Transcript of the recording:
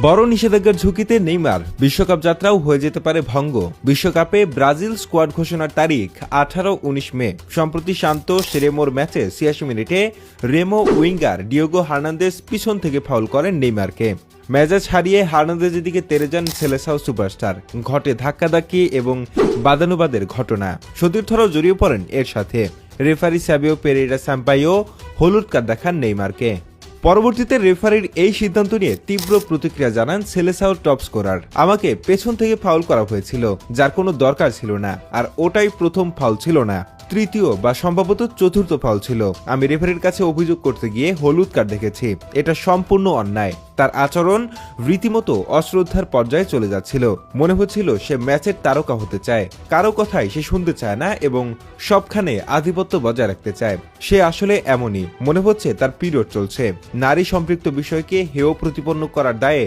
বড় নিষেধাজ্ঞার ঝুঁকিতে নেইমার বিশ্বকাপ যাত্রাও হয়ে যেতে পারে ভঙ্গ। বিশ্বকাপে ব্রাজিল স্কোয়াড ঘোষণার তারিখ 18-19 মে। সম্প্রতি শান্ত সেরেমোর ম্যাচে 86 মিনিটে রেমো উইঙ্গার ডিয়েগো হার্নান্দেজ পিছন থেকে ফাউল করেন নেইমারকে। মেজাজ হারিয়ে হার্নান্দেজের দিকে তেড়ে যান সেলেসাও সুপারস্টার। ঘটে ধাক্কাধাক্কি এবং বাদানুবাদের ঘটনা। সতীর্থরাও জড়িয়ে পড়েন এর সাথে। রেফারি সাবিও পেরেইরা সাম্পাইও হলুদ কার্ড দেখান নেইমারকে। পরবর্তীতে রেফারির এই সিদ্ধান্ত নিয়ে তীব্র প্রতিক্রিয়া জানান সেলেসাওর টপ স্কোরার। আমাকে পেছন থেকে ফাউল করা হয়েছিল, যার কোনো দরকার ছিল না, আর ওটাই প্রথম ফাউল ছিল না, তৃতীয় বা সম্ভবত চতুর্থ ফাউল ছিল। আমি রেফারির কাছে অভিযোগ করতে গিয়ে হলুদ কার্ড দেখেছি। এটা সম্পূর্ণ অন্যায়। তার আচরণ রীতিমতো অশ্রদ্ধার পর্যায়ে চলে যাচ্ছিল। মনে হচ্ছিল সে ম্যাচের তারকা হতে চায়, কারো কথাই সে শুনতে চায় না এবং সবখানে আধিপত্য বজায় রাখতে চায়। সে আসলে এমনই। মনে হচ্ছে তার পিরিয়ড চলছে। নারী সম্পৃক্ত বিষয়কে হেয় প্রতিপন্ন করার দায়ে